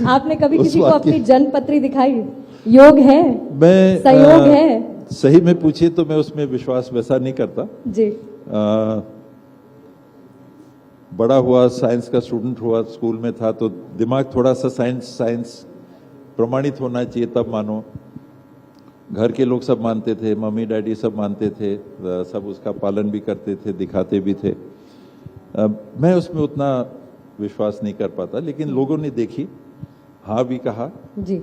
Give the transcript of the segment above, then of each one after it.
आपने कभी किसी को अपनी जन्मपत्री दिखाई? योग है, मैं संयोग है? सही में पूछिए तो मैं उसमें विश्वास वैसा नहीं करता जी। बड़ा हुआ, साइंस का स्टूडेंट हुआ, स्कूल में था तो दिमाग थोड़ा सा साइंस प्रमाणित होना चाहिए तब मानो। घर के लोग सब मानते थे, मम्मी डैडी सब मानते थे, सब उसका पालन भी करते थे, दिखाते भी थे। मैं उसमें उतना विश्वास नहीं कर पाता, लेकिन लोगों ने देखी, हाँ भी कहा जी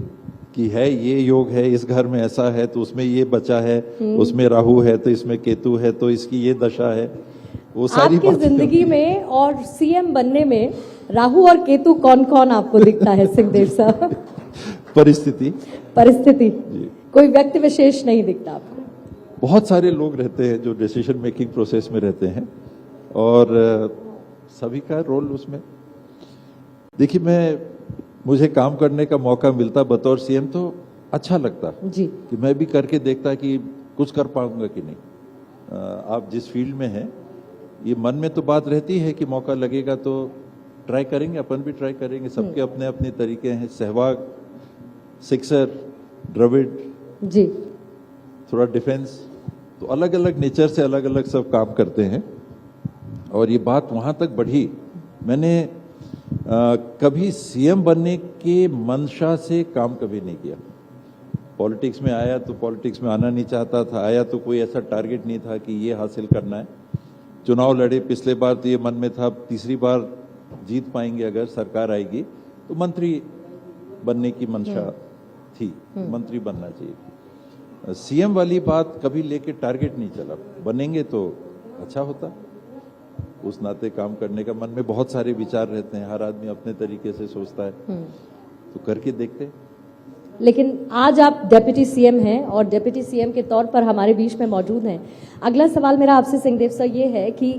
कि है ये योग है, इस घर में ऐसा है तो उसमें ये बचा है, उसमें राहु है तो इसमें केतु है तो इसकी ये दशा है। वो सारी आपकी जिंदगी में और सीएम बनने में राहु और केतु कौन कौन आपको दिखता है सिंहदेव साहब? परिस्थिति कोई व्यक्ति विशेष नहीं दिखता आपको? बहुत सारे लोग रहते हैं जो डिसीजन मेकिंग प्रोसेस में रहते हैं और सभी का रोल उसमें। देखिए, मुझे काम करने का मौका मिलता बतौर सीएम तो अच्छा लगता जी कि मैं भी करके देखता कि कुछ कर पाऊंगा कि नहीं। आप जिस फील्ड में हैं, ये मन में तो बात रहती है कि मौका लगेगा तो ट्राई करेंगे, अपन भी ट्राई करेंगे। सबके अपने अपने तरीके हैं। सहवाग, सिक्सर, द्रविड़ जी, थोड़ा डिफेंस, तो अलग अलग नेचर से अलग अलग सब काम करते हैं और ये बात वहां तक बढ़ी। मैंने कभी सीएम बनने के मंशा से काम कभी नहीं किया। पॉलिटिक्स में आया तो पॉलिटिक्स में आना नहीं चाहता था, आया तो कोई ऐसा टारगेट नहीं था कि ये हासिल करना है। चुनाव लड़े, पिछले बार तो ये मन में था तीसरी बार जीत पाएंगे अगर सरकार आएगी तो मंत्री बनने की मंशा थी, मंत्री बनना चाहिए। सीएम वाली बात कभी लेके टारगेट नहीं चला, बनेंगे तो अच्छा होता। उस नाते काम करने का मन में बहुत सारे विचार रहते हैं, हर आदमी अपने तरीके से सोचता है, तो करके देखते हैं। लेकिन आज आप डेप्यूटी सीएम हैं और डेप्यूटी सीएम के तौर पर हमारे बीच में मौजूद हैं। अगला सवाल मेरा आपसे सिंहदेव सर ये है कि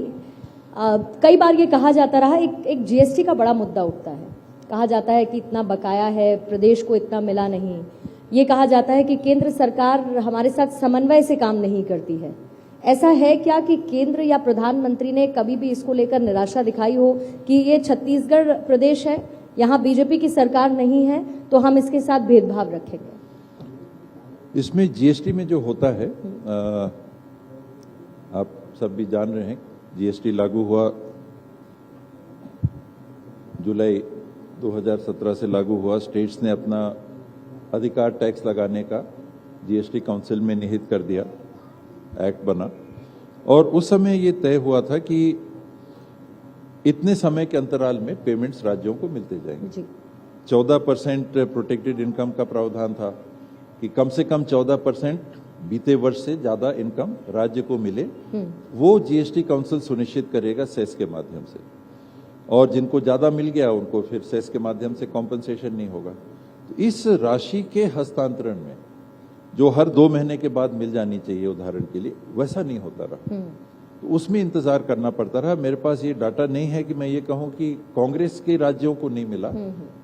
कई बार ये कहा जाता रहा, एक जीएसटी का बड़ा मुद्दा उठता है। कहा जाता है कि इतना बकाया है, प्रदेश को इतना मिला नहीं। ये कहा जाता है कि केंद्र सरकार हमारे साथ समन्वय से काम नहीं करती है। ऐसा है क्या कि केंद्र या प्रधानमंत्री ने कभी भी इसको लेकर निराशा दिखाई हो कि ये छत्तीसगढ़ प्रदेश है, यहाँ बीजेपी की सरकार नहीं है तो हम इसके साथ भेदभाव रखेंगे? इसमें जीएसटी में जो होता है, आप सब भी जान रहे हैं, जीएसटी लागू हुआ जुलाई 2017 से लागू हुआ। स्टेट्स ने अपना अधिकार टैक्स लगाने का जीएसटी काउंसिल में निहित कर दिया, एक्ट बना और उस समय ये तय हुआ था कि इतने समय के अंतराल में पेमेंट्स राज्यों को मिलते जाएंगे। 14% प्रोटेक्टेड इनकम का प्रावधान था कि कम से कम 14% बीते वर्ष से ज्यादा इनकम राज्य को मिले। वो जीएसटी काउंसिल सुनिश्चित करेगा सेस के माध्यम से, और जिनको ज्यादा मिल गया उनको फिर सेस के माध्यम से कॉम्पनसेशन नहीं होगा। तो इस राशि के हस्तांतरण में जो हर 2 महीने के बाद मिल जानी चाहिए, उदाहरण के लिए, वैसा नहीं होता रहा। तो उसमें इंतजार करना पड़ता रहा। मेरे पास ये डाटा नहीं है कि मैं ये कहूं कि कांग्रेस के राज्यों को नहीं मिला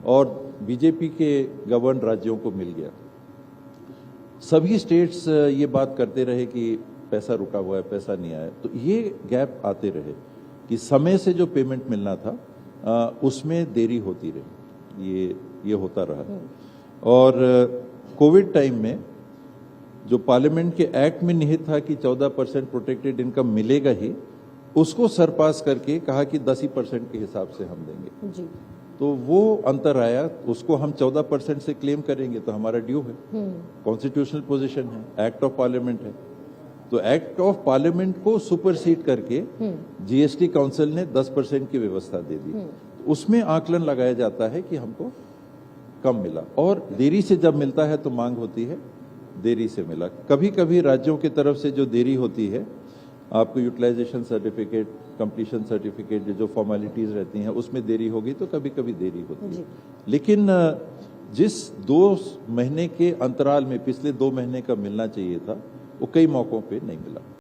और बीजेपी के गवर्न राज्यों को मिल गया। सभी स्टेट्स ये बात करते रहे कि पैसा रुका हुआ है, पैसा नहीं आया। तो ये गैप आते रहे कि समय से जो पेमेंट मिलना था उसमें देरी होती रही। ये होता रहा। और कोविड टाइम में जो पार्लियामेंट के एक्ट में निहित था कि 14% प्रोटेक्टेड इनकम मिलेगा ही, उसको सरपास करके कहा कि 10% के हिसाब से हम देंगे जी। तो वो अंतर आया, उसको हम 14% से क्लेम करेंगे तो हमारा ड्यू है, कॉन्स्टिट्यूशनल पोजीशन है, एक्ट ऑफ पार्लियामेंट है। तो एक्ट ऑफ पार्लियामेंट को सुपरसीड करके जीएसटी काउंसिल ने 10% की व्यवस्था दे दी। उसमें आकलन लगाया जाता है कि हमको कम मिला, और देरी से जब मिलता है तो मांग होती है देरी से मिला। कभी कभी राज्यों की तरफ से जो देरी होती है, आपको यूटिलाइजेशन सर्टिफिकेट, कंप्लीशन सर्टिफिकेट, जो फॉर्मेलिटीज रहती हैं उसमें देरी होगी तो कभी कभी देरी होती है। लेकिन जिस 2 महीने के अंतराल में पिछले 2 महीने का मिलना चाहिए था, वो कई मौकों पे नहीं मिला।